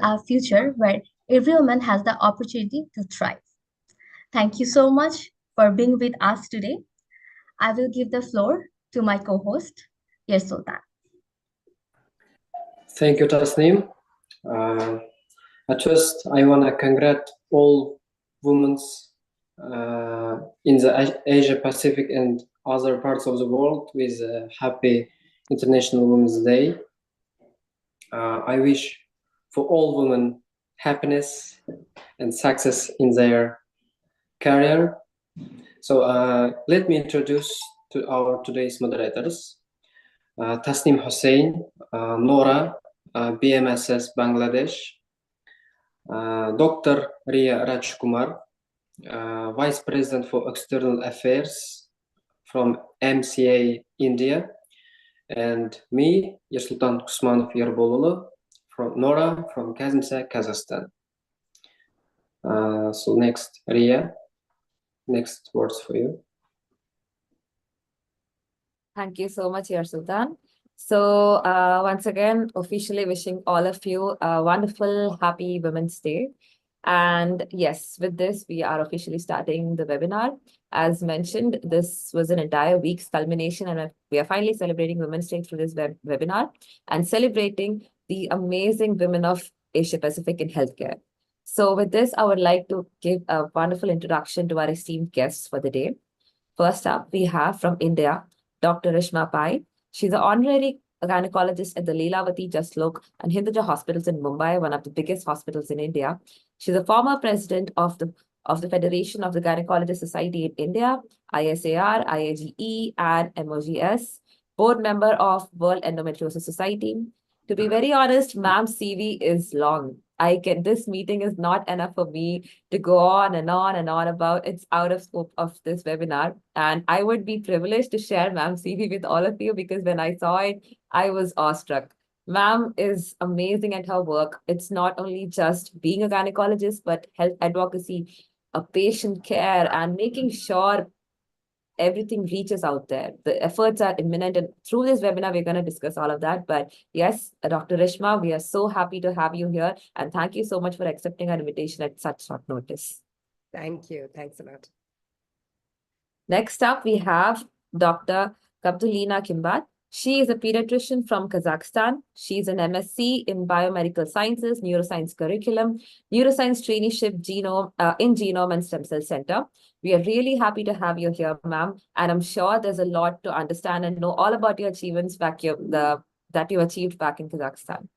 a future where every woman has the opportunity to thrive. Thank you so much for being with us today. I will give the floor to my co-host, Yes Sultan. Thank you, Tasneem. Uh, at first, I want to congratulate all women in the Asia Pacific and other parts of the world with a happy International Women's Day. I wish for all women happiness and success in their career. So let me introduce to our today's moderators. Tasneem Hussain, Nora, BMSS Bangladesh, Dr. Ria Rajkumar, Vice President for External Affairs from MCA India, and me, Yersultan Kusmanov Yerbolulu, from Nora from Kazimsa, Kazakhstan. So next, Ria, next words for you. Thank you so much, Yer Sultan. So once again, officially wishing all of you a wonderful, happy Women's Day. And yes, with this, we are officially starting the webinar. As mentioned, this was an entire week's culmination, and we are finally celebrating Women's Day through this webinar and celebrating the amazing women of Asia Pacific in healthcare. So with this, I would like to give a wonderful introduction to our esteemed guests for the day. First up, we have from India, Dr. Reshma Pai. She's an honorary gynecologist at the Leelavati Jaslok and Hinduja hospitals in Mumbai, one of the biggest hospitals in India. She's a former president of the Federation of the Gynecologist Society in India, ISAR, IAGE, and MOGS, board member of World Endometriosis Society. To be very honest, ma'am's CV is long. This meeting is not enough for me to go on and on and on about. It's out of scope of this webinar. And I would be privileged to share ma'am's CV with all of you because when I saw it, I was awestruck. Ma'am is amazing at her work. It's not only just being a gynecologist, but health advocacy, a patient care, and making sure everything reaches out there. The efforts are imminent, and through this webinar, we're going to discuss all of that. But yes, Dr. Reshma, we are so happy to have you here, and thank you so much for accepting our invitation at such short notice. Thank you. Thanks a lot. Next up, we have Dr. Kabdulina Kimbat. She is a pediatrician from Kazakhstan. She's an MSc in Biomedical Sciences, Neuroscience Curriculum, Neuroscience Traineeship in Genome and Stem Cell Center. We are really happy to have you here, ma'am. And I'm sure there's a lot to understand and know all about your achievements that you achieved back in Kazakhstan.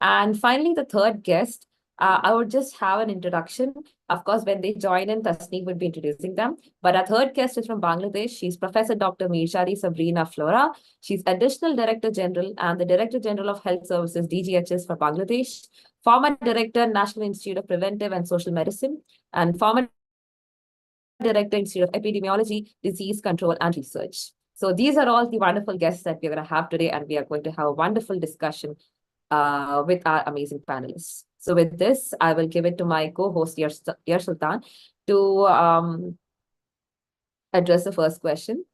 And finally, the third guest, I would just have an introduction. Of course, when they join in, Tasneem would be introducing them. But our third guest is from Bangladesh. She's Professor Dr. Mirshadi Sabrina Flora. She's Additional Director General and the Director General of Health Services, DGHS for Bangladesh, former Director, National Institute of Preventive and Social Medicine, and former Director, Institute of Epidemiology, Disease Control and Research. So these are all the wonderful guests that we're going to have today, and we are going to have a wonderful discussion with our amazing panelists. So with this, I will give it to my co-host, Yer Sultan, to address the first question.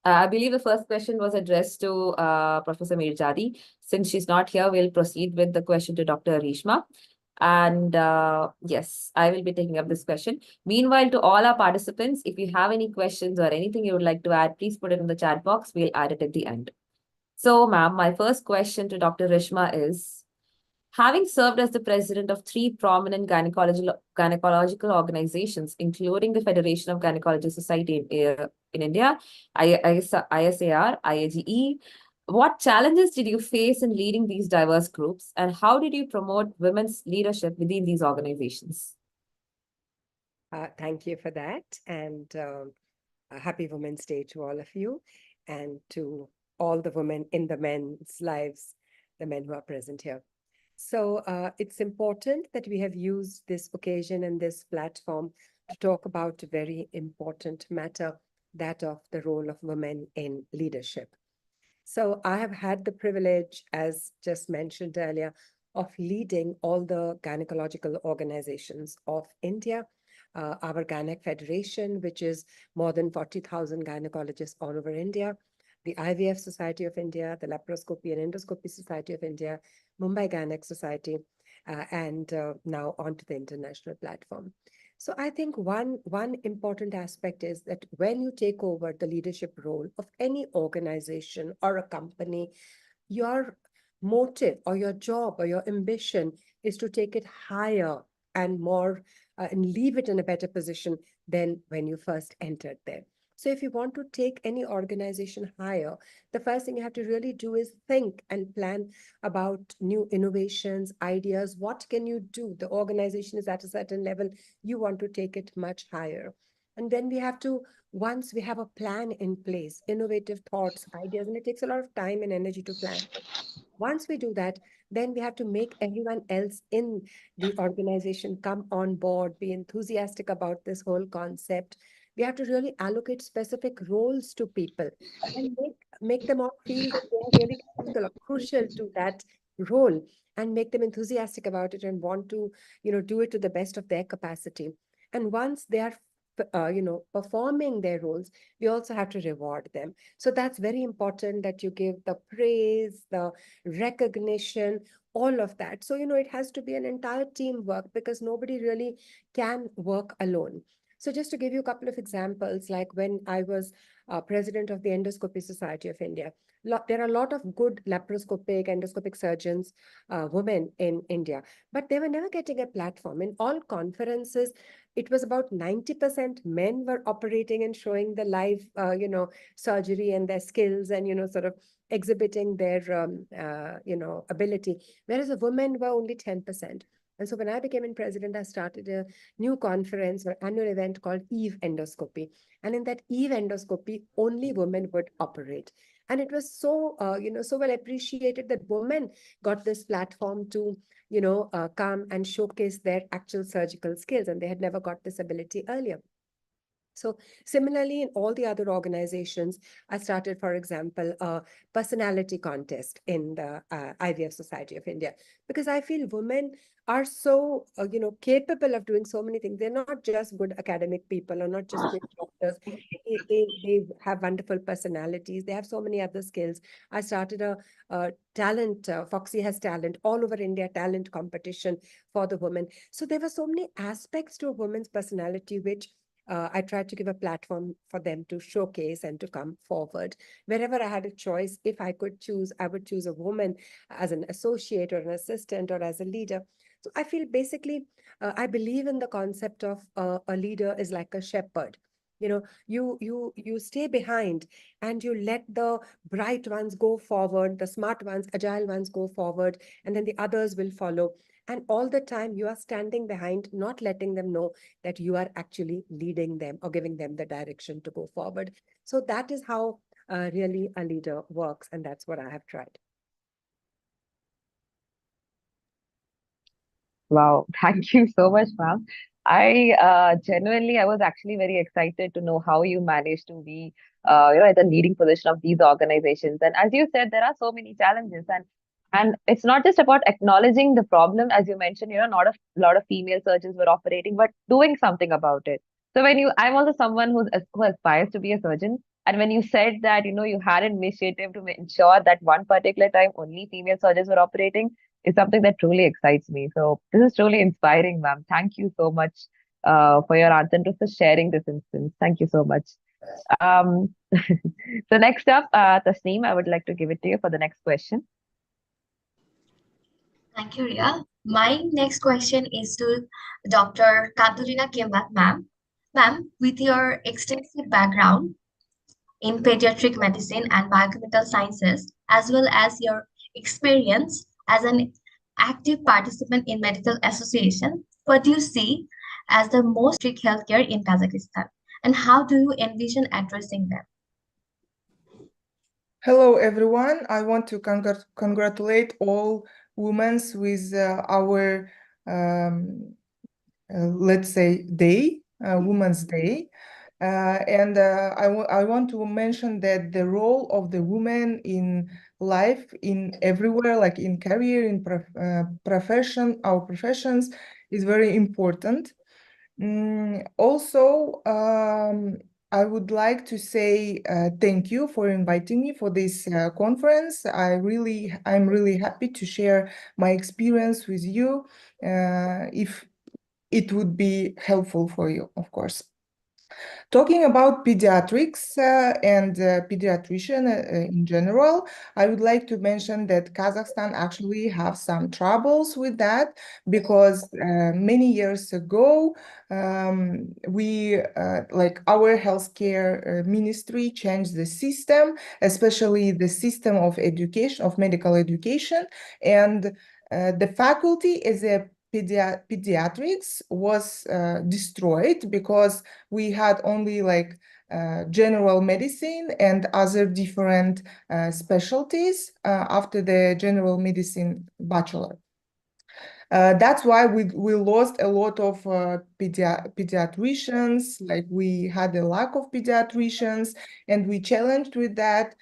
I believe the first question was addressed to Professor Mirjadi. Since she's not here, we'll proceed with the question to Dr. Reshma. And yes, I will be taking up this question. Meanwhile, to all our participants, if you have any questions or anything you would like to add, please put it in the chat box. We'll add it at the end. So, ma'am, my first question to Dr. Reshma is, having served as the president of 3 prominent gynecological organizations, including the Federation of Gynecological Society in India, ISAR, IAGE, what challenges did you face in leading these diverse groups, and how did you promote women's leadership within these organizations? Thank you for that, and a happy Women's Day to all of you, and to all the women in the men's lives, the men who are present here. So it's important that we have used this occasion and this platform to talk about a very important matter, that of the role of women in leadership. So I have had the privilege, as just mentioned earlier, of leading all the gynecological organizations of India, our Gynec Federation, which is more than 40,000 gynecologists all over India, the IVF Society of India, the Laparoscopy and Endoscopy Society of India, Mumbai Gynec Society, and now onto the international platform. So I think one important aspect is that when you take over the leadership role of any organization or a company, your motive or your job or your ambition is to take it higher and more and leave it in a better position than when you first entered there. So if you want to take any organization higher, the first thing you have to really do is think and plan about new innovations, ideas. What can you do? The organization is at a certain level. You want to take it much higher. And then we have to, once we have a plan in place, innovative thoughts, ideas, and it takes a lot of time and energy to plan. Once we do that, then we have to make everyone else in the organization come on board, be enthusiastic about this whole concept. We have to really allocate specific roles to people and make them all feel that they are really critical or crucial to that role, and make them enthusiastic about it and want to, do it to the best of their capacity. And once they are performing their roles, we also have to reward them. So that's very important, that you give the praise, the recognition, all of that. So, it has to be an entire teamwork, because nobody really can work alone. So just to give you a couple of examples, like when I was president of the Endoscopy Society of India, there are a lot of good laparoscopic, endoscopic surgeons, women in India, but they were never getting a platform. In all conferences, it was about 90% men were operating and showing the live, surgery and their skills and, sort of exhibiting their, ability, whereas the women were only 10%. And so when I became president, I started a new conference or annual event called Eve Endoscopy. And in that Eve Endoscopy, only women would operate. And it was so, so well appreciated that women got this platform to, come and showcase their actual surgical skills. And they had never got this ability earlier. So similarly, in all the other organizations, I started, for example, a personality contest in the IVF Society of India, because I feel women are so, capable of doing so many things. They're not just good academic people or not just good doctors. They have wonderful personalities. They have so many other skills. I started a talent, Foxy has talent, all over India, talent competition for the women. So there were so many aspects to a woman's personality, which I tried to give a platform for them to showcase and to come forward. Wherever I had a choice, if I could choose, I would choose a woman as an associate or an assistant or as a leader. So I feel basically, I believe in the concept of a leader is like a shepherd. You stay behind and you let the bright ones go forward, the smart ones, agile ones go forward, and then the others will follow. And all the time you are standing behind, not letting them know that you are actually leading them or giving them the direction to go forward. So that is how really a leader works. And that's what I have tried. Wow, thank you so much, ma'am. I was actually very excited to know how you managed to be, at the leading position of these organizations. And as you said, there are so many challenges, and it's not just about acknowledging the problem, as you mentioned. Not a lot of female surgeons were operating, but doing something about it. So I'm also someone who aspires to be a surgeon. And when you said that, you had an initiative to ensure that one particular time only female surgeons were operating, is something that truly excites me. So this is truly inspiring, ma'am. Thank you so much for your answer and for sharing this instance. Thank you so much. Um, so next up, Tasneem, I would like to give it to you for the next question. Thank you, Ria. My next question is to Dr. Katharina Kimbat, ma'am. Ma'am, with your extensive background in pediatric medicine and biochemical sciences, as well as your experience as an active participant in medical association, what do you see as the most strict healthcare in Kazakhstan? And how do you envision addressing them? Hello, everyone. I want to congratulate all women with our, let's say, day, Women's Day. And I want to mention that the role of the woman in life, in everywhere, like in career, in profession, our professions, is very important. Also, I would like to say thank you for inviting me for this conference. I'm really happy to share my experience with you, if it would be helpful for you, of course. Talking about pediatrics and pediatrician in general, I would like to mention that Kazakhstan actually have some troubles with that, because many years ago, our healthcare ministry changed the system, especially the system of education, of medical education, and the faculty as a pediatrics was destroyed, because we had only general medicine and other different specialties after the general medicine bachelor. That's why we lost a lot of pediatricians, like we had a lack of pediatricians, and we challenged with that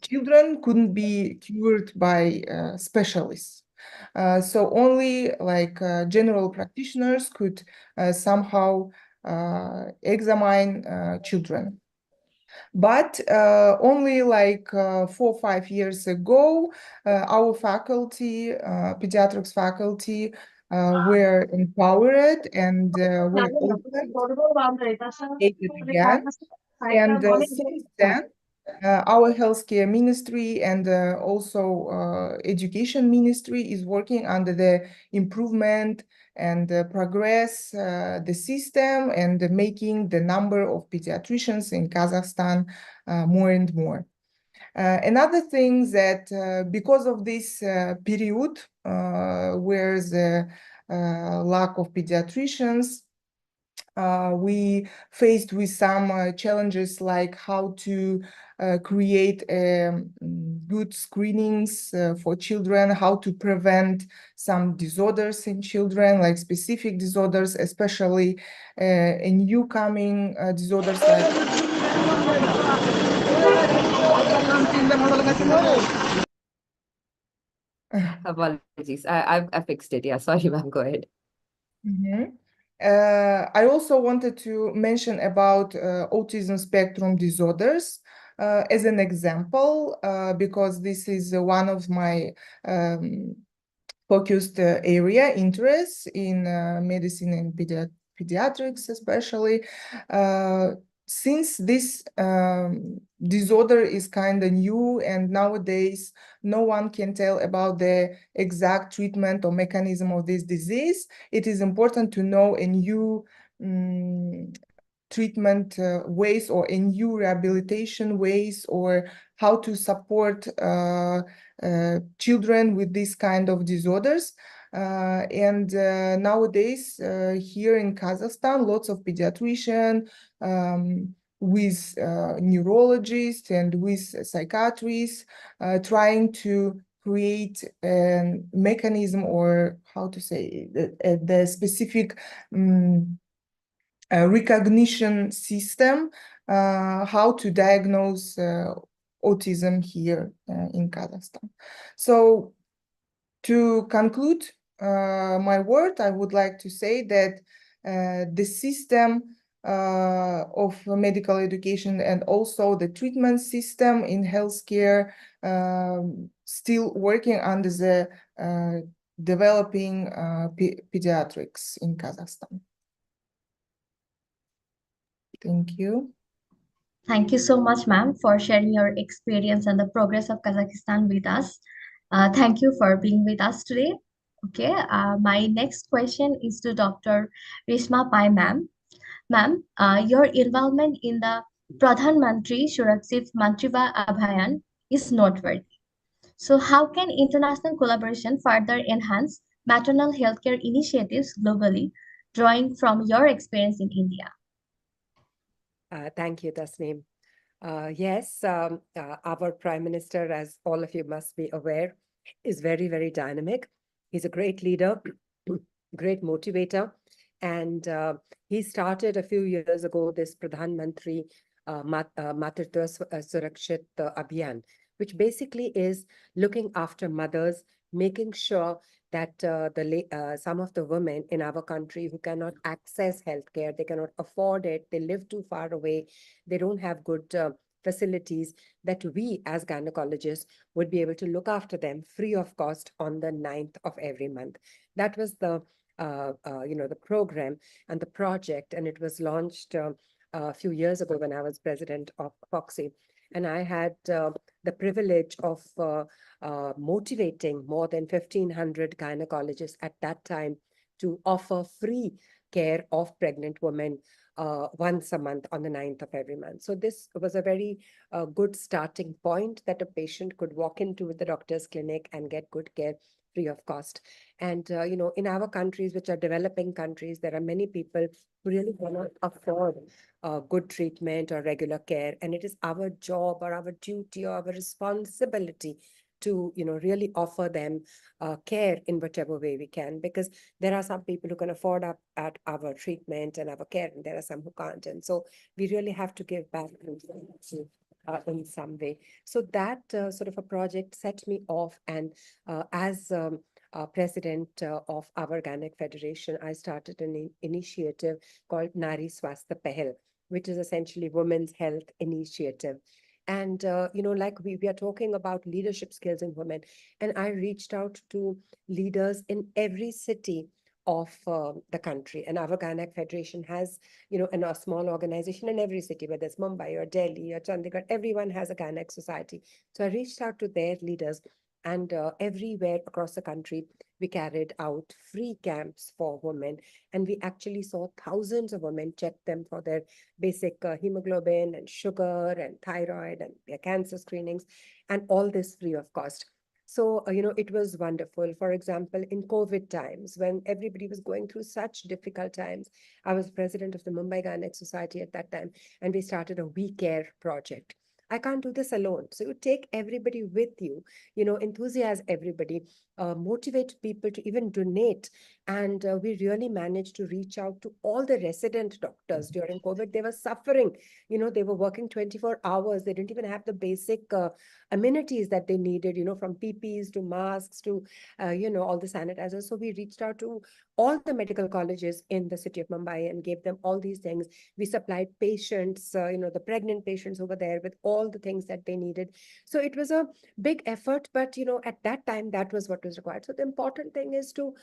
children couldn't be cured by specialists. So only general practitioners could somehow examine children. But only 4 or 5 years ago, our faculty, pediatrics faculty, were empowered and were open again. And since then, our healthcare ministry and also education ministry is working under the improvement and progress the system and making the number of pediatricians in Kazakhstan more and more. Another thing that because of this period where the lack of pediatricians, we faced with some challenges, like how to create good screenings for children, how to prevent some disorders in children, like specific disorders, especially in new coming disorders like Apologies. I fixed it. Yeah, sorry, ma'am. Go ahead. Mhm. I also wanted to mention about autism spectrum disorders as an example, because this is one of my focused area interests in medicine and pediatrics, especially. Since this disorder is kind of new, and nowadays no one can tell about the exact treatment or mechanism of this disease, it is important to know a new treatment ways, or a new rehabilitation ways, or how to support children with this kind of disorders. And nowadays, here in Kazakhstan, lots of pediatricians with neurologists and with psychiatrists trying to create a mechanism, or how to say, the specific recognition system, how to diagnose autism here in Kazakhstan. So to conclude my word, I would like to say that the system of medical education and also the treatment system in healthcare still working under the developing pediatrics in Kazakhstan. Thank you. Thank you so much, ma'am, for sharing your experience and the progress of Kazakhstan with us. Thank you for being with us today. Okay, my next question is to Dr. Reshma Pai, ma'am. Ma'am, your involvement in the Pradhan Mantri Surakshit Mantryeva Abhiyan is noteworthy. So how can international collaboration further enhance maternal healthcare initiatives globally, drawing from your experience in India? Thank you, Tasneem. Yes, our Prime Minister, as all of you must be aware, is very, very dynamic. He's a great leader, great motivator. And he started a few years ago this Pradhan Mantri Matritva Surakshit Abhiyan, which basically is looking after mothers, making sure that some of the women in our country who cannot access healthcare, they cannot afford it, they live too far away, they don't have good facilities, that we as gynecologists would be able to look after them free of cost on the 9th of every month. That was the the program and the project, and it was launched a few years ago when I was president of FOXI. And I had the privilege of motivating more than 1,500 gynecologists at that time to offer free care of pregnant women once a month on the 9th of every month. So this was a very good starting point, that a patient could walk into the doctor's clinic and get good care free of cost. And, in our countries, which are developing countries, there are many people who really cannot afford good treatment or regular care. And it is our job or our duty or our responsibility to, really offer them care in whatever way we can, because there are some people who can afford at our treatment and our care, and there are some who can't. And so we really have to give back in some way. So that sort of a project set me off. And as president of our Gynec Federation, I started an initiative called Nari Swasthya Pehel, which is essentially Women's Health Initiative. And, like we are talking about leadership skills in women, and I reached out to leaders in every city of the country. And our Gynec Federation has, a small organization in every city, whether it's Mumbai or Delhi or Chandigarh, everyone has a Gynec society. So I reached out to their leaders, and everywhere across the country, we carried out free camps for women. And we actually saw thousands of women, check them for their basic hemoglobin and sugar and thyroid and their cancer screenings, and all this free of cost. So, it was wonderful. For example, in COVID times, when everybody was going through such difficult times, I was president of the Mumbai Gynec Society at that time, and we started a We Care project. I can't do this alone. So you take everybody with you, enthusiasm everybody, motivate people to even donate. And we really managed to reach out to all the resident doctors during COVID. They were suffering, they were working 24 hours. They didn't even have the basic amenities that they needed, from PPEs to masks to, all the sanitizers. So we reached out to all the medical colleges in the city of Mumbai and gave them all these things. We supplied patients, the pregnant patients over there with all the things that they needed. So it was a big effort, but, at that time, that was what was required. So the important thing is to,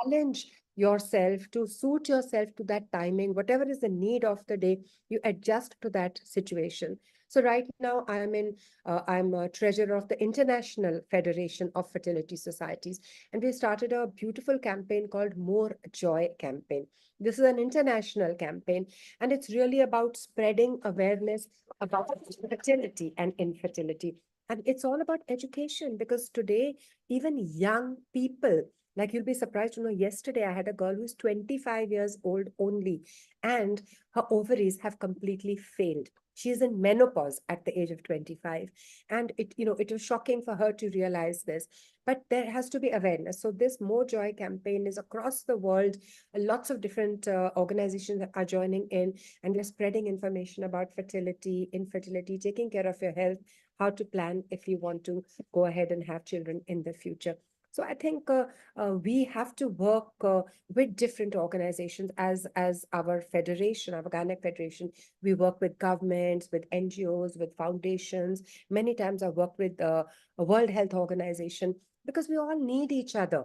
challenge yourself, to suit yourself to that timing, whatever is the need of the day, you adjust to that situation. So right now I'm a treasurer of the International Federation of Fertility Societies, and we started a beautiful campaign called More Joy Campaign. This is an international campaign, and it's really about spreading awareness about fertility and infertility. And it's all about education, because today, even young people, like, you'll be surprised to know, yesterday I had a girl who's 25 years old only, and her ovaries have completely failed. She's in menopause at the age of 25. And it was shocking for her to realize this. But there has to be awareness. So this More Joy campaign is across the world. Lots of different organizations are joining in, and they're spreading information about fertility, infertility, taking care of your health, how to plan if you want to go ahead and have children in the future. So I think we have to work with different organizations as our federation, our Gynec Federation. We work with governments, with NGOs, with foundations. Many times I work with a World Health Organization, because we all need each other.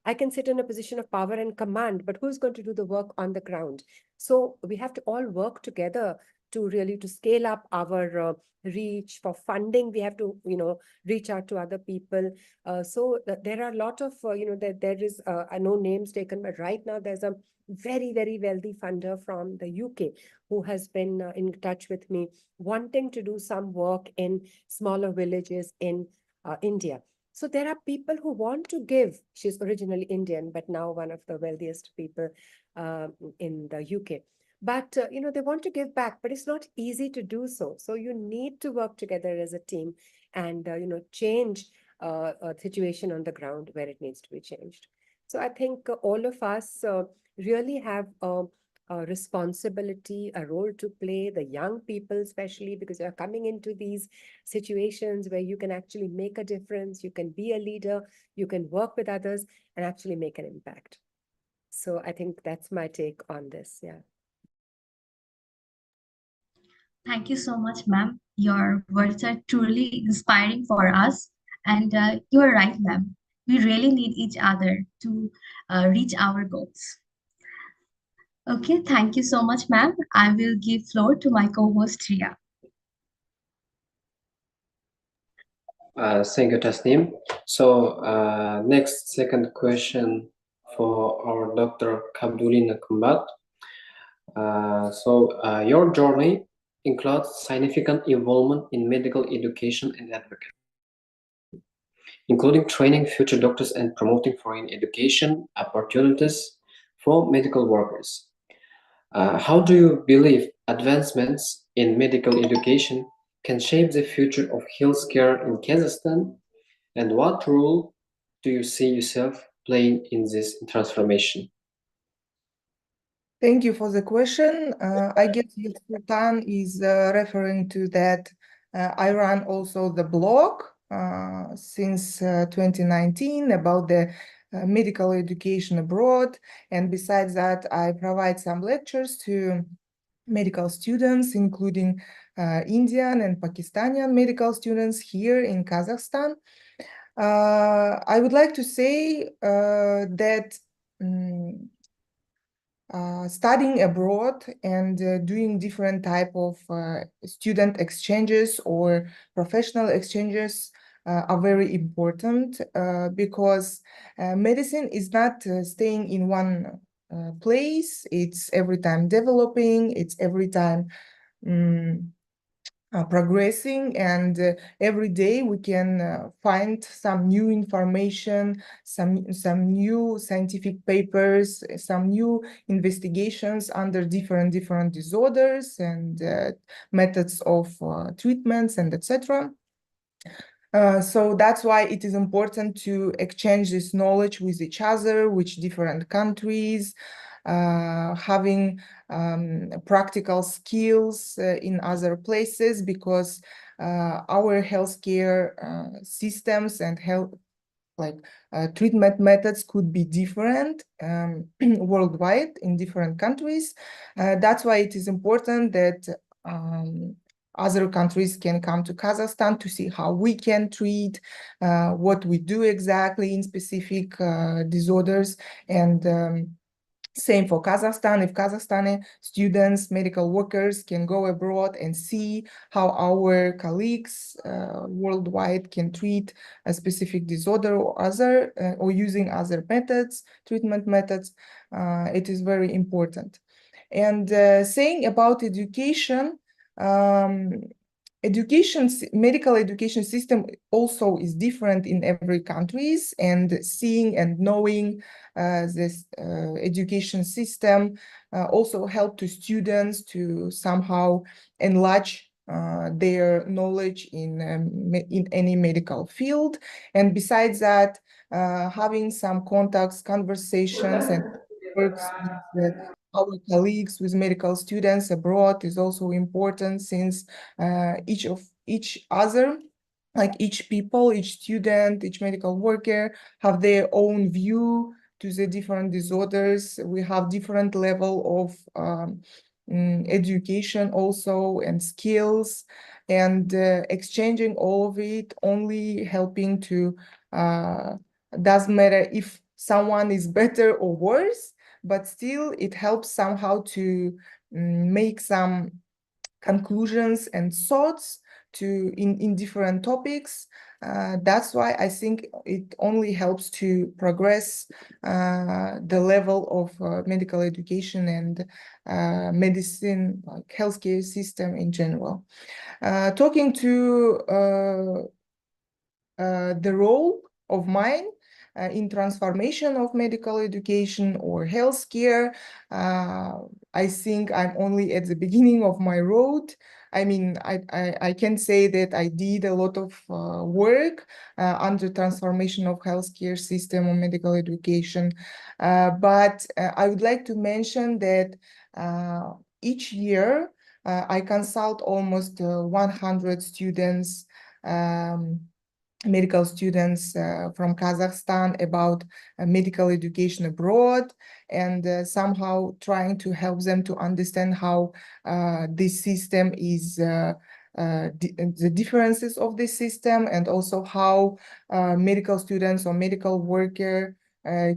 I can sit in a position of power and command, but who's going to do the work on the ground? So we have to all work together to scale up our reach. For funding, we have to, reach out to other people. There are a lot of, there is, I know names taken, but right now there's a very, very wealthy funder from the UK who has been in touch with me, wanting to do some work in smaller villages in India. So there are people who want to give. She's originally Indian, but now one of the wealthiest people in the UK. But, they want to give back, but it's not easy to do so. So you need to work together as a team and, change a situation on the ground where it needs to be changed. So I think all of us really have a responsibility, a role to play, the young people especially, because you're coming into these situations where you can actually make a difference, you can be a leader, you can work with others and actually make an impact. So I think that's my take on this. Yeah. Thank you so much, ma'am. Your words are truly inspiring for us. And you are right, ma'am. We really need each other to reach our goals. Okay, thank you so much, ma'am. I will give floor to my co-host, Ria. Thank you, Tasneem. So, next, second question for our Dr. Kabdulina Kumbat. Your journey includes significant involvement in medical education and advocacy, including training future doctors and promoting foreign education opportunities for medical workers. How do you believe advancements in medical education can shape the future of healthcare in Kazakhstan? And what role do you see yourself playing in this transformation? Thank you for the question. I guess Sultan is referring to that. I run also the blog since 2019 about the medical education abroad. And besides that, I provide some lectures to medical students, including Indian and Pakistani medical students here in Kazakhstan. I would like to say that studying abroad and doing different type of student exchanges or professional exchanges are very important because medicine is not staying in one place. It's every time developing, it's every time progressing, and every day we can find some new information, some new scientific papers, some new investigations under different disorders and methods of treatments and etc. So that's why it is important to exchange this knowledge with each other, with different countries, having practical skills in other places, because our healthcare systems and treatment methods could be different worldwide in different countries. That's why it is important that other countries can come to Kazakhstan to see how we can treat, what we do exactly in specific disorders. And same for Kazakhstan. If Kazakhstani students, medical workers can go abroad and see how our colleagues worldwide can treat a specific disorder or other, or using other methods, treatment methods, it is very important. And saying about education, medical education system also is different in every countries, and seeing and knowing this education system also help to students to somehow enlarge their knowledge in any medical field. And besides that, having some contacts, conversations, and works with our colleagues, with medical students abroad is also important, since each other, like each people, each student, each medical worker have their own view to the different disorders. We have different level of education also and skills, and exchanging all of it only helping to doesn't matter if someone is better or worse, but still it helps somehow to make some conclusions and thoughts in different topics. That's why I think it only helps to progress the level of medical education and medicine, like healthcare system in general. Talking to the role of mine in transformation of medical education or healthcare, I think I'm only at the beginning of my road. I mean, I can say that I did a lot of work under transformation of healthcare system or medical education. But I would like to mention that Each year, I consult almost 100 students, medical students from Kazakhstan about medical education abroad, and somehow trying to help them to understand how this system is the differences of this system, and also how medical students or medical worker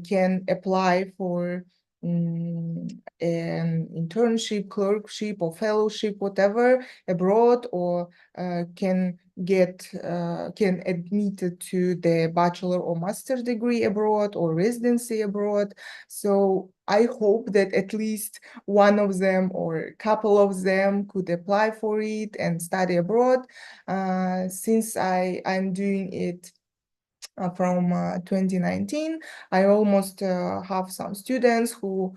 can apply for an internship, clerkship, or fellowship, whatever, abroad, or can admitted to the bachelor or master degree abroad or residency abroad. So I hope that at least one of them or a couple of them could apply for it and study abroad. Since I'm doing it from 2019, I almost have some students who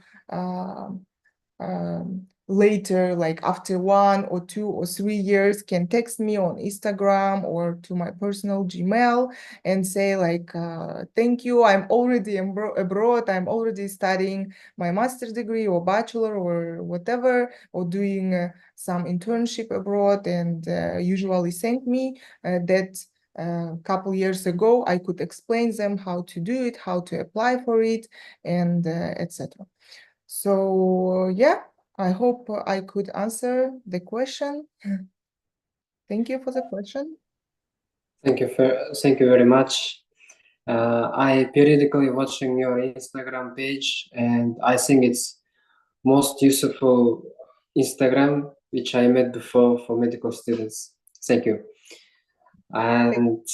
later, like after 1 or 2 or 3 years, can text me on Instagram or to my personal Gmail and say like, thank you, I'm already abroad, I'm already studying my master's degree or bachelor or whatever, or doing some internship abroad, and usually thank me that a couple years ago I could explain them how to do it, how to apply for it, and etc. So yeah, I hope I could answer the question. Thank you for the question. Thank you very much. I periodically watching your Instagram page, and I think it's most useful Instagram which I met before for medical students. Thank you. And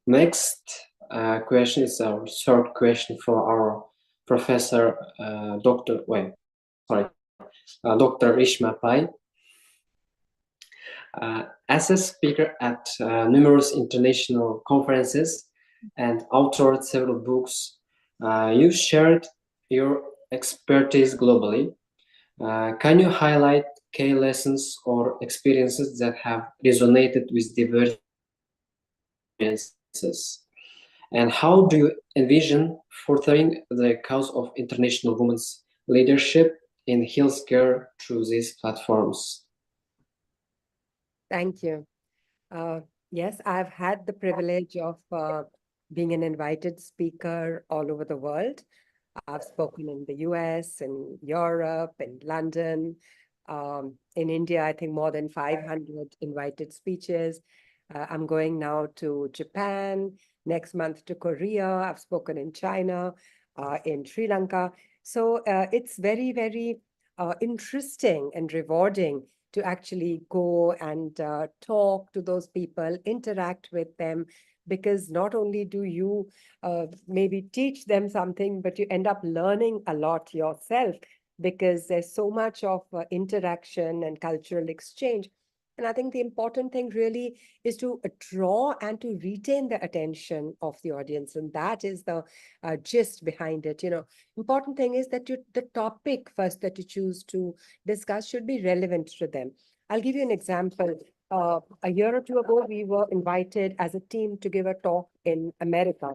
next question is our third question for our professor, Dr. Rishma Pai. As a speaker at numerous international conferences and authored several books, you shared your expertise globally. Can you highlight key lessons or experiences that have resonated with diverse audiences? And how do you envision furthering the cause of international women's leadership in healthcare through these platforms? Thank you. Yes, I've had the privilege of being an invited speaker all over the world. I've spoken in the US, in Europe, in London, in India, I think more than 500 invited speeches. I'm going now to Japan, next month to Korea. I've spoken in China, in Sri Lanka. So it's very, very interesting and rewarding to actually go and talk to those people, interact with them, because not only do you maybe teach them something, but you end up learning a lot yourself, because there's so much of interaction and cultural exchange. And I think the important thing really is to draw and to retain the attention of the audience. And that is the gist behind it. Important thing is that the topic first that you choose to discuss should be relevant to them. I'll give you an example. A year or two ago, we were invited as a team to give a talk in America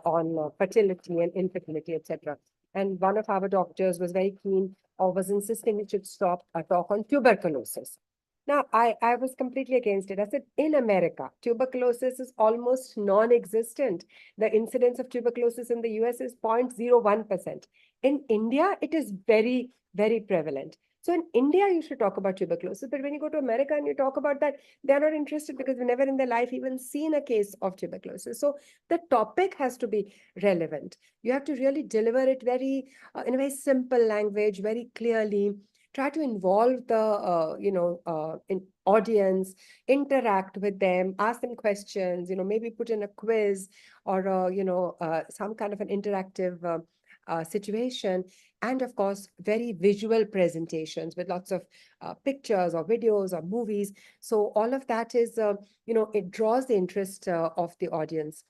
on fertility and infertility, etc. And one of our doctors was very keen or was insisting we should stop a talk on tuberculosis. Now, I was completely against it. I said, in America, tuberculosis is almost non-existent. The incidence of tuberculosis in the US is 0.01%. In India, it is very, very prevalent. So in India, you should talk about tuberculosis. But when you go to America and you talk about that, they're not interested because they've never in their life even seen a case of tuberculosis. So the topic has to be relevant. You have to really deliver it very, in a very simple language, very clearly. Try to involve the audience, interact with them, ask them questions, maybe put in a quiz or some kind of an interactive situation. And of course, very visual presentations with lots of pictures or videos or movies. So all of that is, it draws the interest of the audience.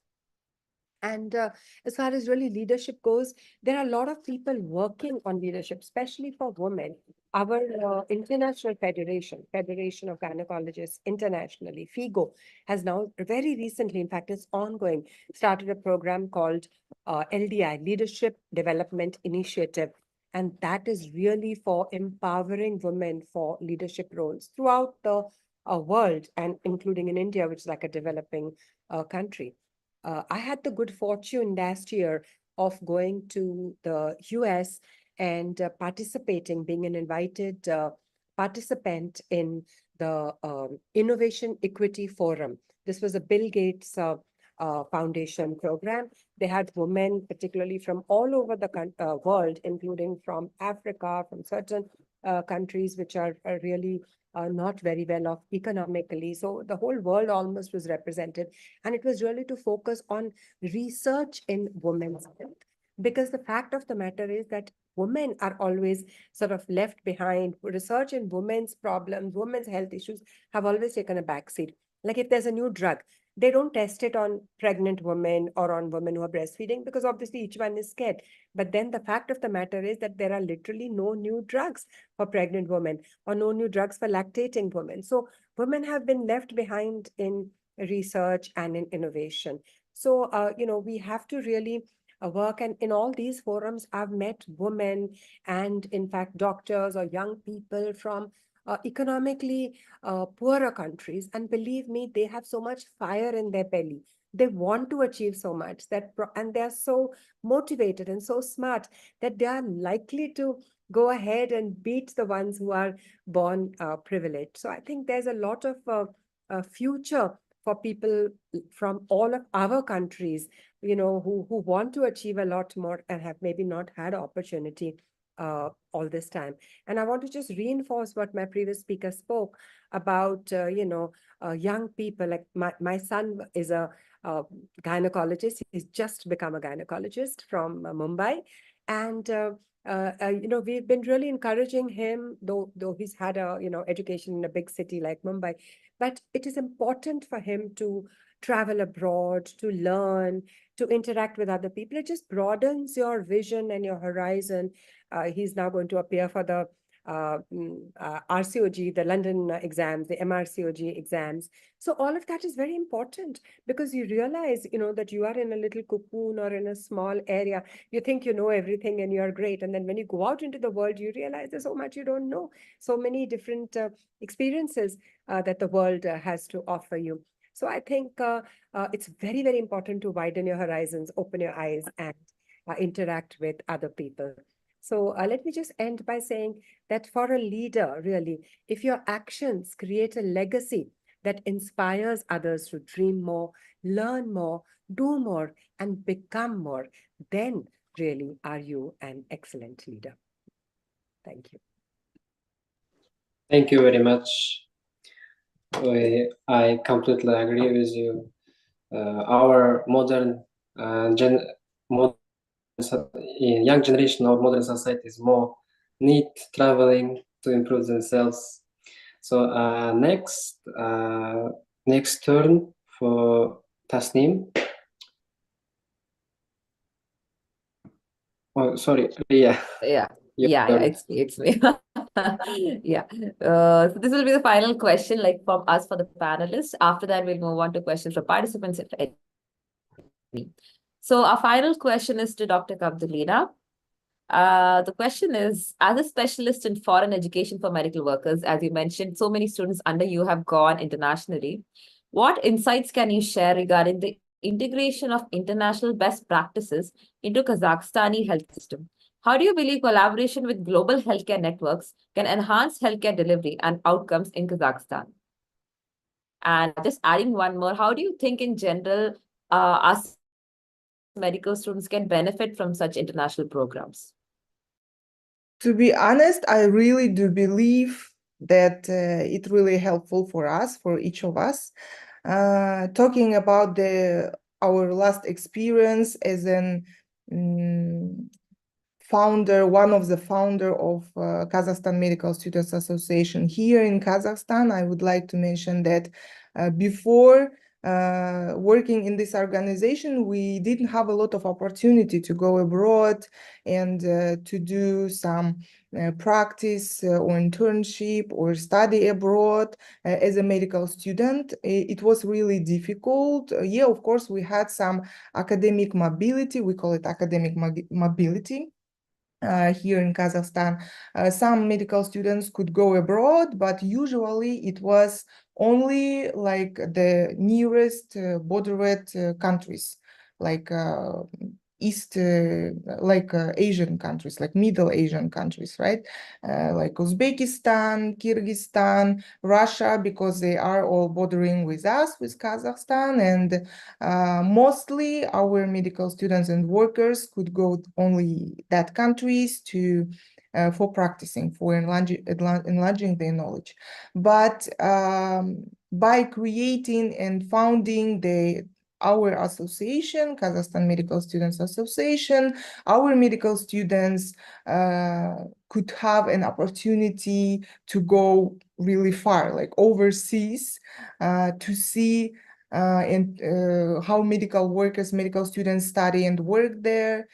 And as far as really leadership goes, there are a lot of people working on leadership, especially for women. Our international federation of gynecologists internationally, FIGO, has now very recently, in fact, it's ongoing, started a program called LDI, Leadership Development Initiative. And that is really for empowering women for leadership roles throughout the world, and including in India, which is like a developing country. I had the good fortune last year of going to the US and participating, being an invited participant in the Innovation Equity Forum. This was a Bill Gates Foundation program. They had women, particularly from all over the world, including from Africa, from certain countries which are really not very well off economically. So the whole world almost was represented. And it was really to focus on research in women's health. Because the fact of the matter is that women are always sort of left behind. Research in women's problems, women's health issues have always taken a backseat. Like if there's a new drug, they don't test it on pregnant women or on women who are breastfeeding, because obviously each one is scared. But then the fact of the matter is that there are literally no new drugs for pregnant women or no new drugs for lactating women. So women have been left behind in research and in innovation. So, we have to really work. And in all these forums, I've met women and, in fact, doctors or young people from economically poorer countries. And believe me, they have so much fire in their belly. They want to achieve so much and they're so motivated and so smart that they are likely to go ahead and beat the ones who are born privileged. So I think there's a lot of future for people from all of our countries, who want to achieve a lot more and have maybe not had opportunity all this time. And I want to just reinforce what my previous speaker spoke about, young people. Like my son is a gynecologist. He's just become a gynecologist from Mumbai. And, we've been really encouraging him, though he's had a, education in a big city like Mumbai. But it is important for him to travel abroad, to learn, to interact with other people. It just broadens your vision and your horizon. He's now going to appear for the RCOG, the London exams, the MRCOG exams. So all of that is very important, because you realize, that you are in a little cocoon or in a small area. You think you know everything and you're great. And then when you go out into the world, you realize there's so much you don't know. So many different experiences that the world has to offer you. So I think it's very, very important to widen your horizons, open your eyes, and interact with other people. So let me just end by saying that for a leader, really, if your actions create a legacy that inspires others to dream more, learn more, do more, and become more, then really are you an excellent leader. Thank you. Thank you very much. I completely agree with you. Our modern young generation of modern society is more need traveling to improve themselves. So next turn for Tasneem. Oh, sorry, Ria. Yeah. It's me. Yeah. So this will be the final question, like from us for the panelists. After that, we'll move on to questions from participants, if any. So our final question is to Dr. Kapdulina. The question is, as a specialist in foreign education for medical workers, as you mentioned, so many students under you have gone internationally. What insights can you share regarding the integration of international best practices into Kazakhstani health system? How do you believe collaboration with global healthcare networks can enhance healthcare delivery and outcomes in Kazakhstan? And just adding one more, how do you think in general us medical students can benefit from such international programs? To be honest, I really do believe that it's really helpful for us, for each of us. Talking about our last experience as an founder, one of the founder of Kazakhstan Medical Students Association here in Kazakhstan, I would like to mention that before working in this organization, we didn't have a lot of opportunity to go abroad and to do some practice or internship or study abroad as a medical student. It was really difficult. Yeah, of course, we had some academic mobility. We call it academic mobility. here in Kazakhstan. Some medical students could go abroad, but usually it was only like the nearest borderette countries, like Asian countries, like Middle Asian countries, right? Like Uzbekistan, Kyrgyzstan, Russia, because they are all bordering with us, with Kazakhstan, and mostly our medical students and workers could go only that countries to for practicing, for enlarging their knowledge. But by creating and founding our association, Kazakhstan Medical Students Association, our medical students could have an opportunity to go really far, like overseas, to see how medical workers, medical students study and work there,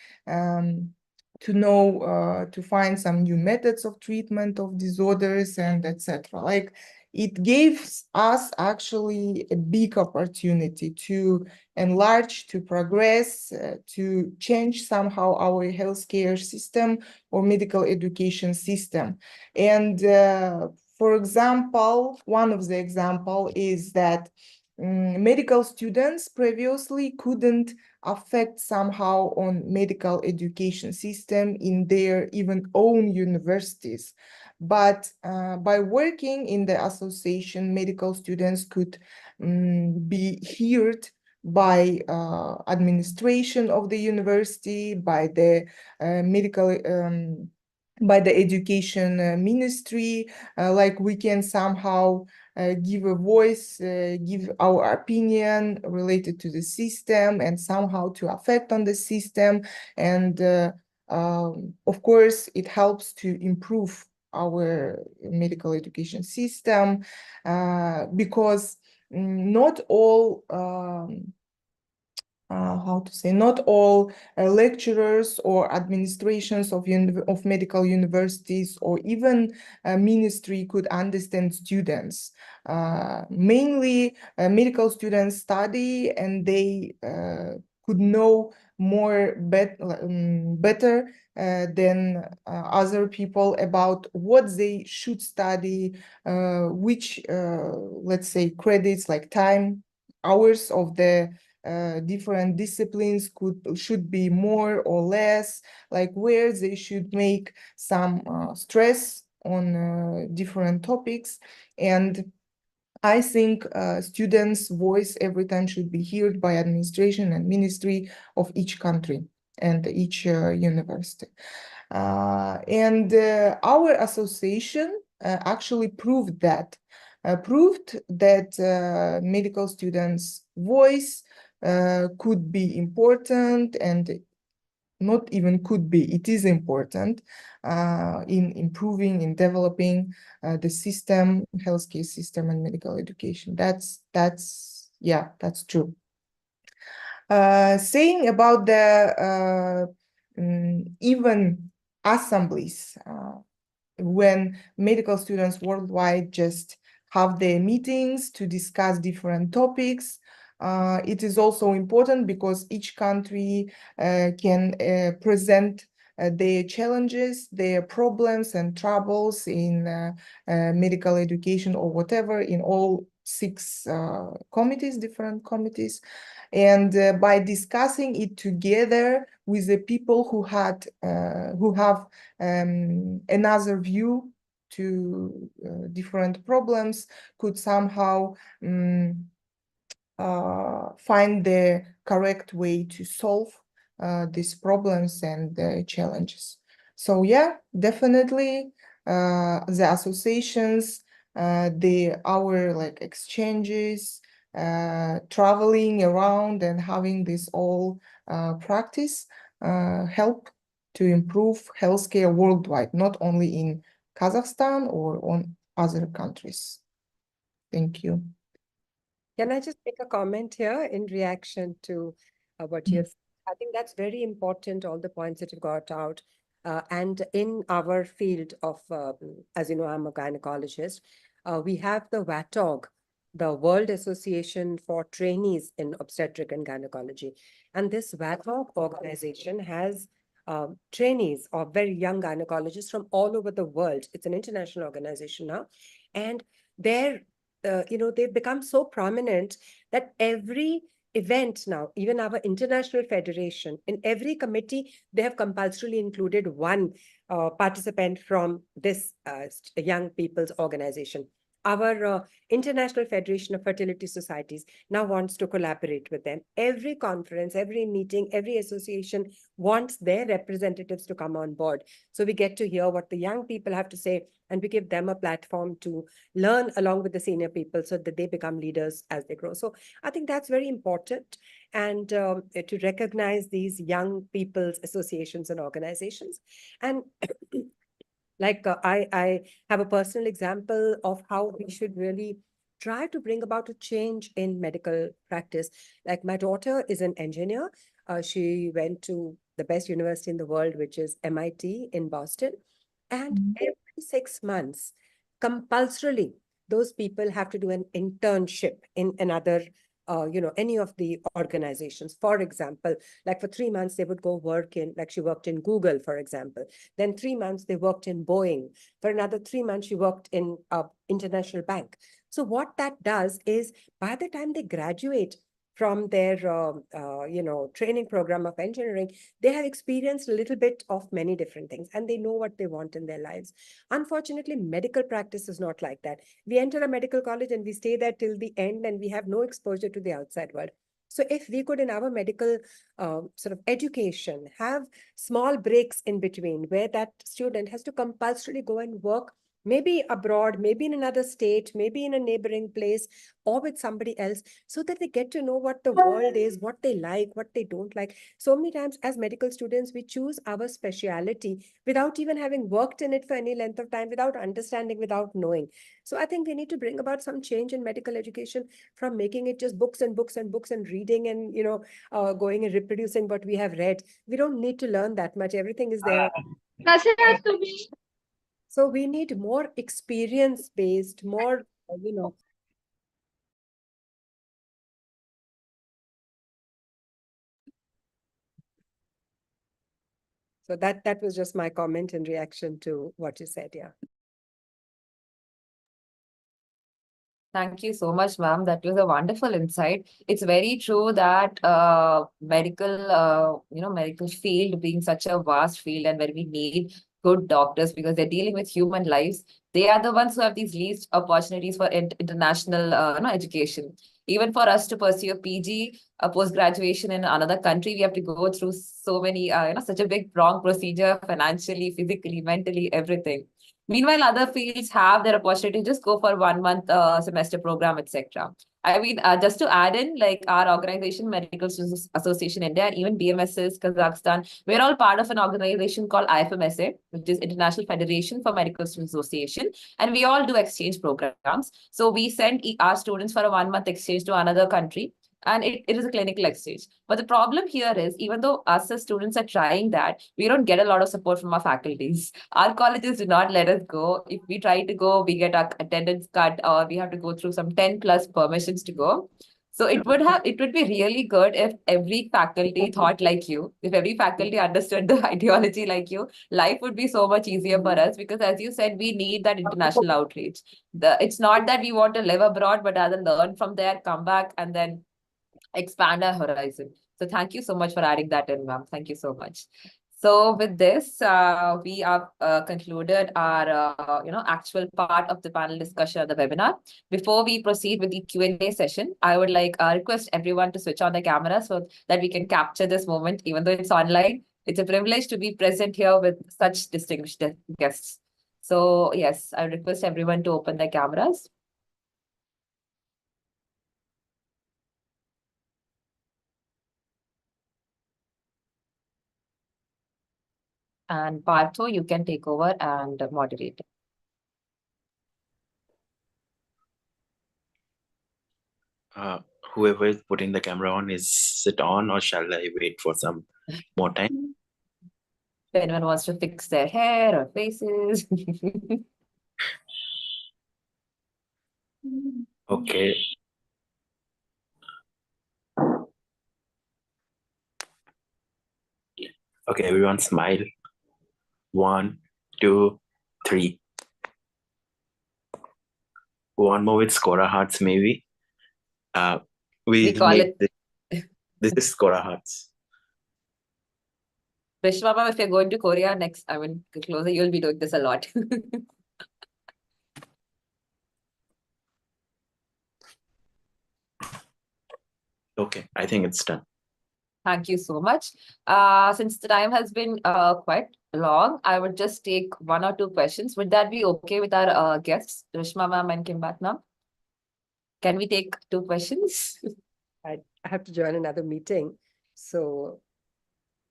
to know, to find some new methods of treatment of disorders and etc. Like, it gives us actually a big opportunity to enlarge, to progress, to change somehow our healthcare system or medical education system. And for example, one of the example is that medical students previously couldn't affect somehow on medical education system in their even own universities. But by working in the association, medical students could be heard by administration of the university, by the by the education ministry, like we can somehow give a voice, give our opinion related to the system and somehow to affect on the system. And of course, it helps to improve our medical education system because not all not all lecturers or administrations of medical universities or even ministry could understand students. Mainly medical students study and they could know more better than other people about what they should study, which, let's say, credits, like time, hours of the different disciplines should be more or less, like where they should make some stress on different topics. And I think students' voice every time should be heard by administration and ministry of each country and each university. And our association actually proved that medical students' voice could be important, and not even could be, it is important in improving, in developing the system, healthcare system and medical education. That's true. Saying about the even assemblies, when medical students worldwide just have their meetings to discuss different topics. It is also important because each country can present their challenges, their problems and troubles in medical education or whatever in all 6 committees, different committees. And by discussing it together with the people who have another view to different problems, could somehow find the correct way to solve these problems and challenges. So yeah, definitely the associations, our like exchanges, traveling around and having this all practice help to improve healthcare worldwide, not only in Kazakhstan or on other countries. Thank you. Can I just make a comment here in reaction to what you have said? I think that's very important, all the points that you got out. And in our field of, as you know, I'm a gynecologist, we have the WATOG, the World Association for Trainees in Obstetric and Gynecology. And this WATOG organization has trainees or very young gynecologists from all over the world. It's an international organization now. And they're, they've become so prominent that every event now, even our international federation, in every committee, they have compulsorily included one participant from this young people's organization. Our International Federation of Fertility Societies now wants to collaborate with them. Every conference, every meeting, every association wants their representatives to come on board. So we get to hear what the young people have to say, and we give them a platform to learn along with the senior people so that they become leaders as they grow. So I think that's very important. And to recognize these young people's associations and organizations. And like I have a personal example of how we should really try to bring about a change in medical practice. Like my daughter is an engineer. She went to the best university in the world, which is MIT in Boston. And every 6 months, compulsorily, those people have to do an internship in another any of the organizations. For example, like for 3 months, they would go work in, like she worked in Google, for example. Then 3 months, they worked in Boeing. For another 3 months, she worked in an international bank. So what that does is by the time they graduate from their training program of engineering, they have experienced a little bit of many different things and they know what they want in their lives. Unfortunately, medical practice is not like that. We enter a medical college and we stay there till the end and we have no exposure to the outside world. So if we could, in our medical sort of education, have small breaks in between where that student has to compulsorily go and work, maybe abroad, maybe in another state, maybe in a neighboring place, or with somebody else, so that they get to know what the world is, what they like, what they don't like. So many times as medical students, we choose our speciality without even having worked in it for any length of time, without understanding, without knowing. So I think we need to bring about some change in medical education from making it just books and books and books and reading and, going and reproducing what we have read. We don't need to learn that much. Everything is there. So we need more experience-based, more, So that was just my comment in reaction to what you said, yeah. Thank you so much, ma'am. That was a wonderful insight. It's very true that medical field being such a vast field and where we need good doctors because they're dealing with human lives. They are the ones who have these least opportunities for international education. Even for us to pursue a PG, a post-graduation in another country, we have to go through so many, such a big, long procedure, financially, physically, mentally, everything. Meanwhile, other fields have their opportunity to just go for 1 month semester program, etc. I mean, just to add in, like our organization, Medical Students Association India, and even BMS's Kazakhstan, we're all part of an organization called IFMSA, which is International Federation for Medical Students Association, and we all do exchange programs. So we send our students for a 1 month exchange to another country, and it is a clinical exchange. But the problem here is, even though us as students are trying that, we don't get a lot of support from our faculties. Our colleges do not let us go. If we try to go, we get our attendance cut, or we have to go through some 10 plus permissions to go. So it would be really good if every faculty thought like you, if every faculty understood the ideology like you, life would be so much easier for us because, as you said, we need that international outreach. It's not that we want to live abroad, but rather learn from there, come back, and then expand our horizon. So thank you so much for adding that in, ma'am. Thank you so much. So with this, we have concluded our actual part of the panel discussion of the webinar. Before we proceed with the Q&A session, I would like request everyone to switch on the camera so that we can capture this moment, even though it's online. It's a privilege to be present here with such distinguished guests. So yes, I request everyone to open their cameras. And Partho, you can take over and moderate. Whoever is putting the camera on, is it on or shall I wait for some more time? If anyone wants to fix their hair or faces. Okay. Okay, everyone smile. 1, 2, 3. One more with Scora hearts, maybe. We We'll call make it this is Scora hearts. Vishwa ma'am, if you're going to Korea next, closer, you'll be doing this a lot. Okay, I think it's done. Thank you so much. Since the time has been quite long, I would just take 1 or 2 questions. Would that be okay with our guests, Rishma ma'am and Kimbat ma'am? Can we take 2 questions? I have to join another meeting, so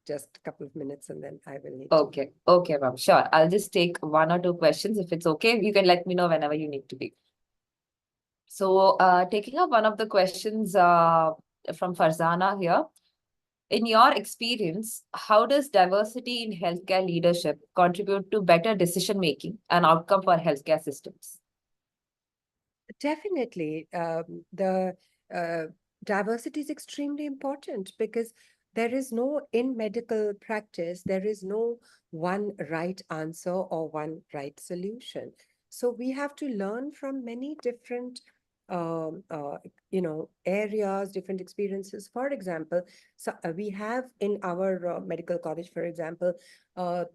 just a couple of minutes and then I will need to. Okay, ma'am. Sure. I'll just take 1 or 2 questions. If it's okay, you can let me know whenever you need to be. So, taking up one of the questions from Farzana here. In your experience, how does diversity in healthcare leadership contribute to better decision making and outcome for healthcare systems? Definitely, the diversity is extremely important because there is no, in medical practice, there is no one right answer or one right solution. So we have to learn from many different, areas, different experiences. For example, so we have in our medical college, for example,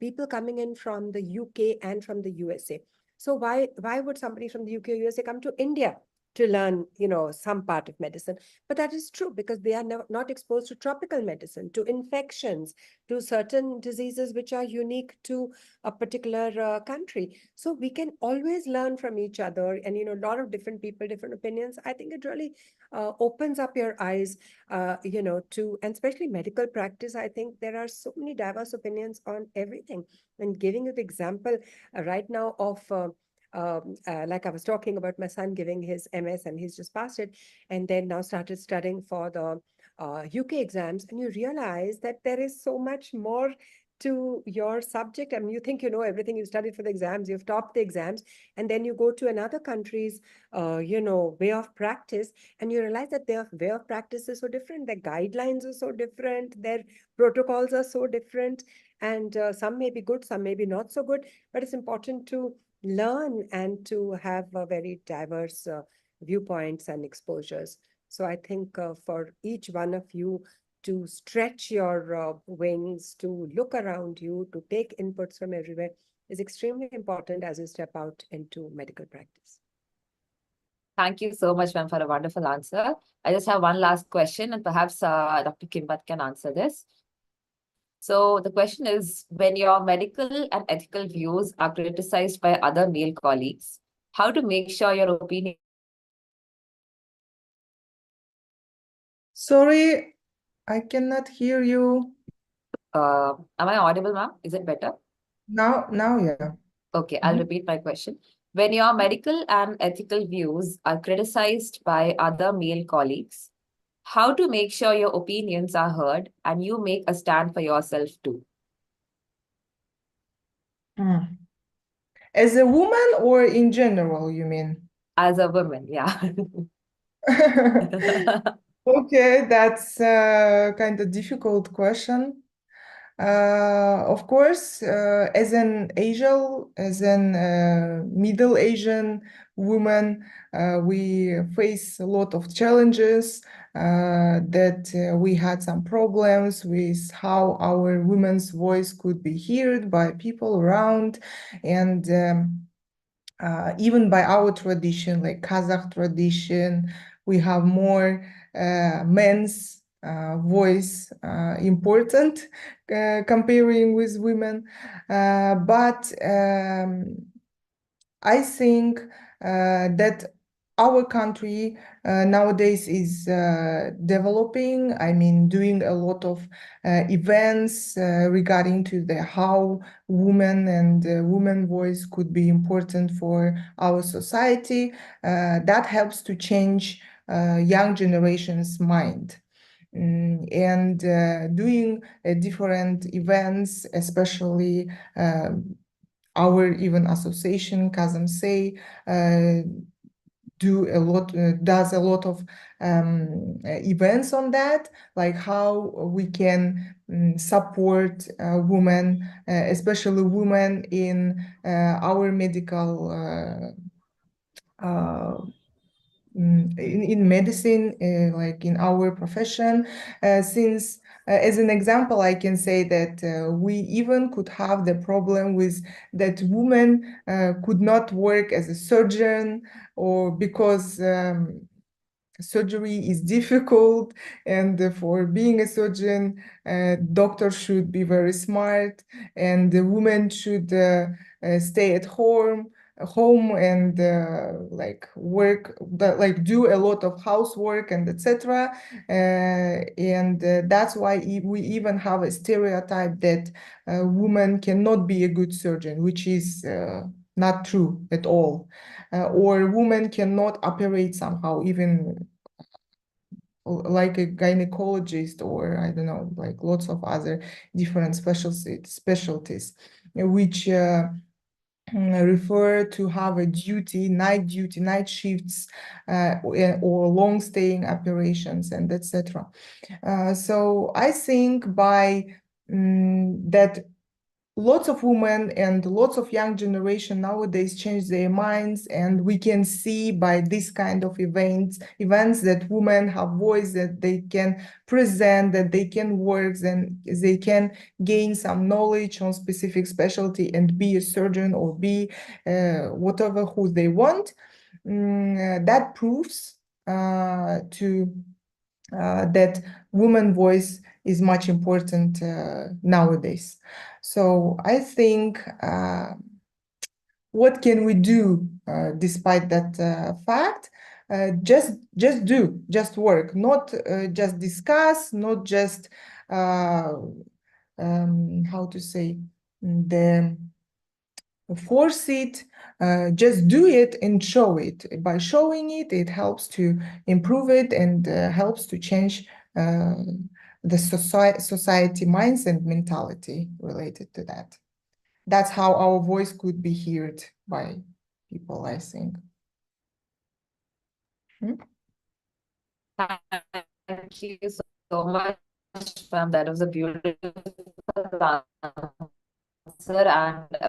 people coming in from the UK and from the USA. So why would somebody from the UK or USA come to India to learn, some part of medicine? But that is true because they are not exposed to tropical medicine, to infections, to certain diseases which are unique to a particular country. So we can always learn from each other, and a lot of different people, different opinions. I think it really opens up your eyes, to, and especially medical practice. I think there are so many diverse opinions on everything. And giving you the example right now of like I was talking about my son giving his MS and he's just passed it, and then now started studying for the UK exams, and you realize that there is so much more to your subject. I mean, you think you know everything, you studied for the exams, you've topped the exams, and then you go to another country's, way of practice, and you realize that their way of practice is so different, their guidelines are so different, their protocols are so different, and some may be good, some may be not so good, but it's important to learn and to have a very diverse viewpoints and exposures. So I think for each one of you to stretch your wings, to look around you, to take inputs from everywhere is extremely important as you step out into medical practice. Thank you so much, ma'am, for a wonderful answer. I just have one last question, and perhaps Dr. Kimbat can answer this. So the question is, when your medical and ethical views are criticized by other male colleagues, how to make sure your opinion... Sorry, I cannot hear you. Am I audible, ma'am? Is it better? Now, yeah. Okay, I'll repeat my question. When your medical and ethical views are criticized by other male colleagues, how to make sure your opinions are heard and you make a stand for yourself too? As a woman or in general, you mean? As a woman, yeah. Okay, that's a kind of difficult question. Of course, as an Middle Asian woman, we face a lot of challenges, that we had some problems with how our women's voice could be heard by people around, and even by our tradition, like Kazakh tradition, we have more men's voice important comparing with women. But I think that our country nowadays is developing, I mean, doing a lot of events regarding to the how women and women voice could be important for our society. That helps to change young generation's mind. And doing different events, especially our even association, Kazem Say, does a lot of events on that, like how we can support women, especially women in our medical in medicine, like in our profession, since as an example, I can say that we even could have the problem with that women could not work as a surgeon, or because surgery is difficult, and for being a surgeon, doctor should be very smart, and the woman should stay at home and like work, like do a lot of housework and etc. And that's why we even have a stereotype that a woman cannot be a good surgeon, which is not true at all. Or women cannot operate somehow, even like a gynecologist, or I don't know, like lots of other different specialties, which refer to have a night shifts, or long staying operations, and etc. So I think by that lots of women and lots of young generation nowadays change their minds, and we can see by this kind of events that women have voice, that they can present, that they can work, and they can gain some knowledge on specific specialty and be a surgeon or be whatever who they want. That proves that woman voice is much important nowadays. So I think what can we do despite that fact? Just work, not just discuss, not just how to say, the force it, just do it and show it. By showing it, it helps to improve it, and helps to change the society minds and mentality related to that. That's how our voice could be heard by people, I think. Thank you so much, ma'am. That was a beautiful answer and a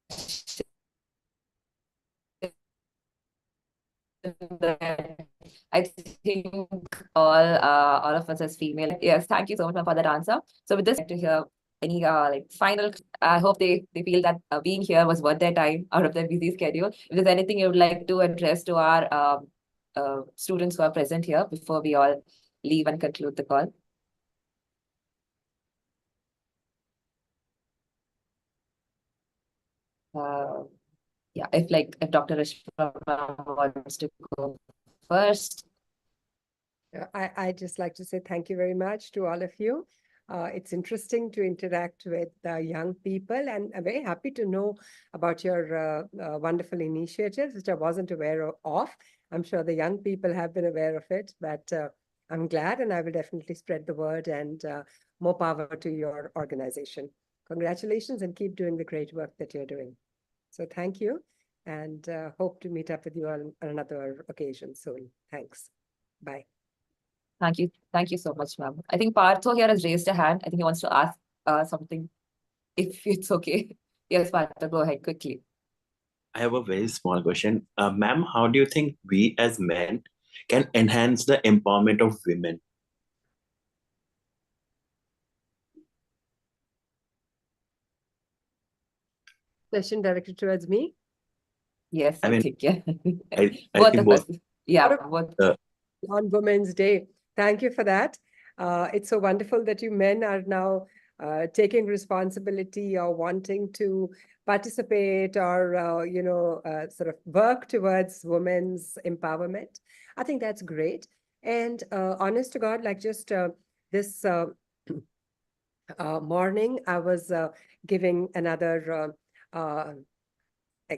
question that I think all of us as female. Yes, thank you so much, ma'am, for that answer. So with this, I'd like to hear any like final. I hope they feel that being here was worth their time out of their busy schedule. If there's anything you would like to address to our students who are present here before we all leave and conclude the call. Yeah, if Dr. Rishma wants to go first. I'd just like to say thank you very much to all of you. It's interesting to interact with young people, and I'm very happy to know about your wonderful initiatives, which I wasn't aware of. I'm sure the young people have been aware of it, but I'm glad, and I will definitely spread the word, and more power to your organization. Congratulations, and keep doing the great work that you're doing. So thank you, and hope to meet up with you on another occasion soon. Thanks. Bye. Thank you. Thank you so much, ma'am. I think Partho here has raised a hand. I think he wants to ask something, if it's okay. Yes, Partho, go ahead quickly. I have a very small question. Ma'am, how do you think we as men can enhance the empowerment of women? Question directed towards me? Yes, I I mean, think, yeah. I Both think of both. us. Yeah, both. On Women's Day. Thank you for that. It's so wonderful that you men are now taking responsibility or wanting to participate or, sort of work towards women's empowerment. I think that's great. And honest to God, like just this morning, I was giving another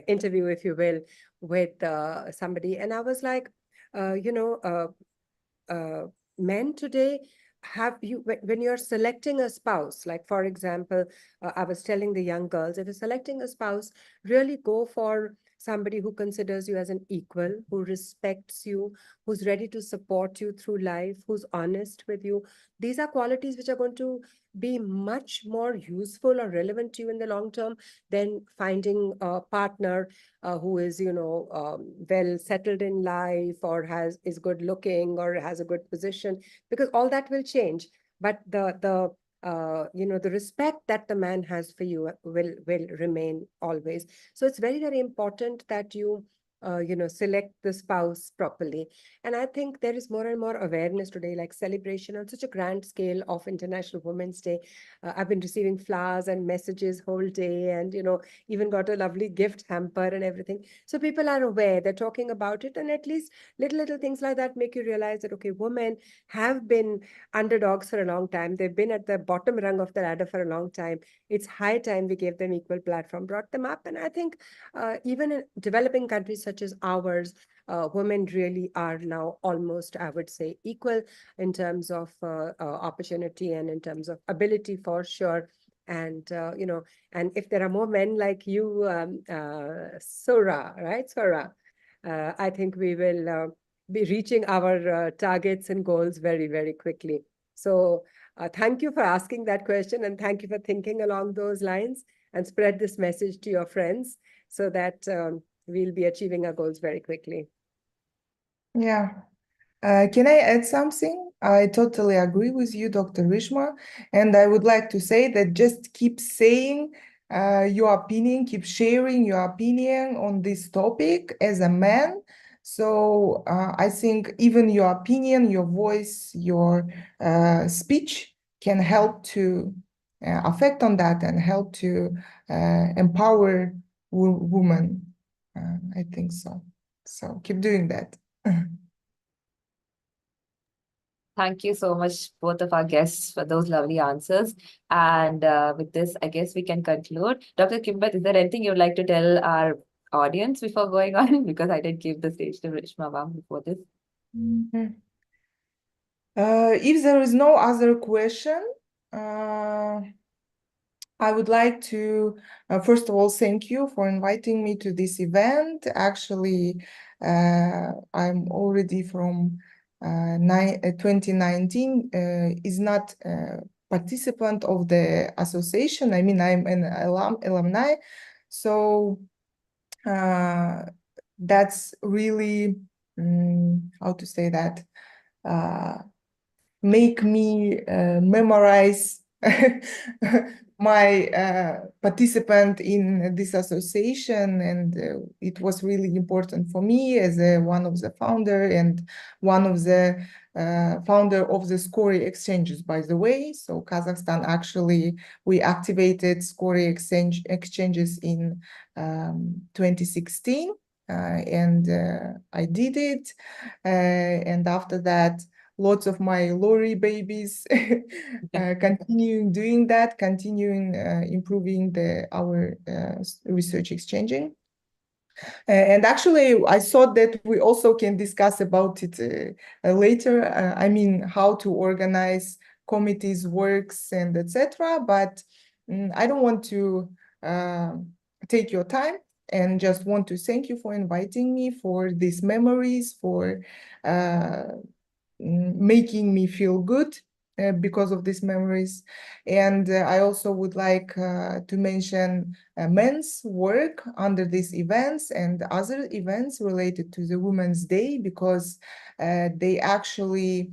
interview, if you will, with somebody. And I was like, men today, have you, when you're selecting a spouse, like for example, I was telling the young girls, if you're selecting a spouse, really go for somebody who considers you as an equal, who respects you, who's ready to support you through life, who's honest with you. These are qualities which are going to be much more useful or relevant to you in the long term than finding a partner who is, well settled in life, or is good looking, or has a good position, because all that will change. But the respect that the man has for you will remain always. So it's very, very important that you select the spouse properly. And I think there is more and more awareness today, like celebration on such a grand scale of International Women's Day. I've been receiving flowers and messages whole day, and even got a lovely gift hamper and everything. So people are aware, they're talking about it, and at least little things like that make you realize that, okay, women have been underdogs for a long time. They've been at the bottom rung of the ladder for a long time. It's high time we gave them equal platform, brought them up. And I think even in developing countries such as ours, women really are now almost, I would say, equal in terms of opportunity and in terms of ability, for sure. And and if there are more men like you, Sora, right, Sora, I think we will be reaching our targets and goals very, very quickly. So thank you for asking that question, and thank you for thinking along those lines, and spread this message to your friends so that we'll be achieving our goals very quickly. Yeah. Can I add something? I totally agree with you, Dr. Rishma, and I would like to say that just keep saying your opinion, keep sharing your opinion on this topic as a man. So I think even your opinion, your voice, your speech can help to affect on that and help to empower women. I think so. So keep doing that. Thank you so much, both of our guests, for those lovely answers. And with this, I guess we can conclude. Dr. Kimbat, is there anything you'd like to tell our audience before going on? Because I did give the stage to Rishma ma'am before this. If there is no other question, I would like to, first of all, thank you for inviting me to this event. Actually, I'm already from 2019, is not a participant of the association. I mean, I'm an alumni. So that's really, how to say that, make me memorize my participant in this association, and it was really important for me as one of the founder and one of the founder of the Scory exchanges, by the way. So Kazakhstan, actually, we activated Scory exchanges in 2016, and I did it, and after that, lots of my Lori babies continuing doing that, continuing improving our research exchanging. And actually, I thought that we also can discuss about it later. I mean, how to organize committees, works, and etc. But I don't want to take your time, and just want to thank you for inviting me, for these memories, for making me feel good because of these memories. And I also would like to mention men's work under these events and other events related to the Women's Day, because they actually,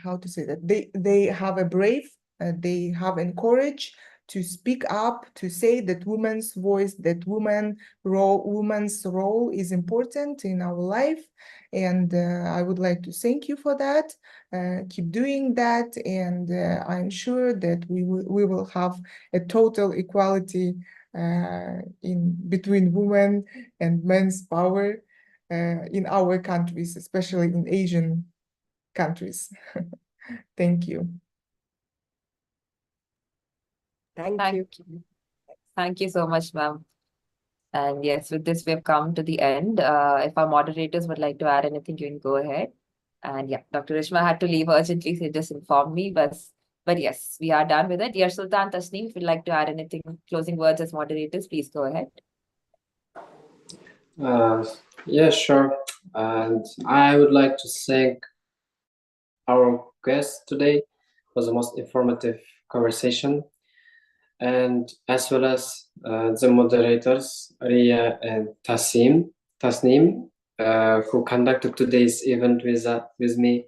how to say that, they have a brave, they have encouraged to speak up, to say that women's voice, that women's role is important in our life. And I would like to thank you for that. Keep doing that, and I'm sure that we will have a total equality in between women and men's power in our countries, especially in Asian countries. Thank you. Thank you. Thank you so much, ma'am. And yes, with this, we've come to the end. If our moderators would like to add anything, you can go ahead. And yeah, Dr. Rishma had to leave urgently, so he just informed me. But yes, we are done with it. Dear Sultan, Tasneem, if you'd like to add anything, closing words as moderators, please go ahead. Yeah, sure. And I would like to thank our guest today. It was the most informative conversation, and as well as the moderators, Ria and Tasneem, who conducted today's event with me,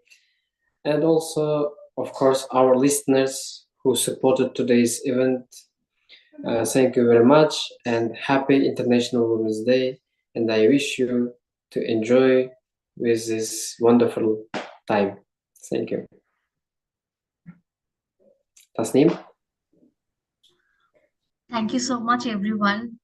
and also, of course, our listeners who supported today's event. Thank you very much, and happy International Women's Day. And I wish you to enjoy with this wonderful time. Thank you. Tasneem? Thank you so much, everyone.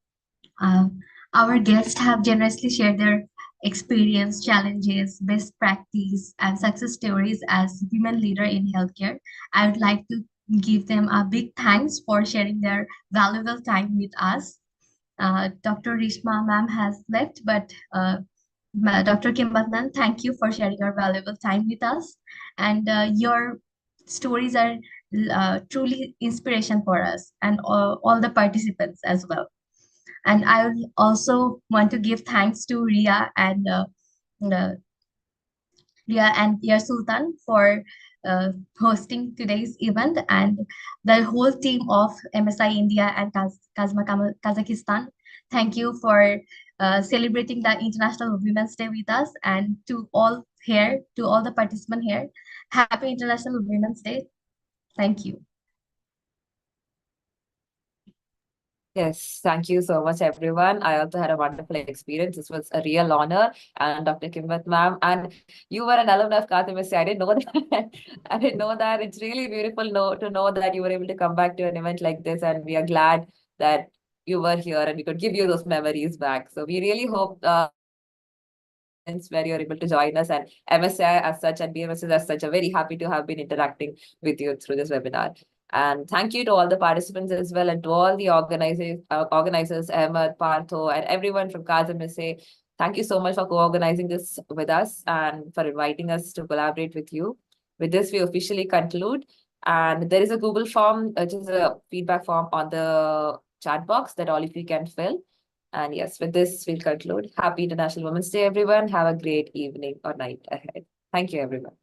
Our guests have generously shared their experience, challenges, best practice, and success stories as women leader in healthcare. I would like to give them a big thanks for sharing their valuable time with us. Dr. Rishma ma'am has left, but Dr. Kimbatnan, thank you for sharing your valuable time with us. And your stories are truly inspiration for us and all the participants as well. And I would also want to give thanks to uh, Ria and Dear Sultan for hosting today's event, and the whole team of MSI India and Kazakhstan. Thank you for celebrating the International Women's Day with us, and to all here, to all the participants here, Happy International Women's Day. Thank you. Yes, thank you so much, everyone. I also had a wonderful experience. This was a real honor. And Dr. Kimbat ma'am, and you were an alumni of KazMSC. I didn't know that. I didn't know that. It's really beautiful to know that you were able to come back to an event like this, and we are glad that you were here and we could give you those memories back. So we really hope where you're able to join us, and MSI as such and BMSS as such are very happy to have been interacting with you through this webinar. And thank you to all the participants as well, and to all the organizers, Ahmed, Partho, and everyone from KazMSA. Thank you so much for co-organizing this with us and for inviting us to collaborate with you. With this, we officially conclude. And there is a Google form, which is a feedback form on the chat box that all of you can fill. And yes, with this, we'll conclude. Happy International Women's Day, everyone. Have a great evening or night ahead. Thank you, everyone.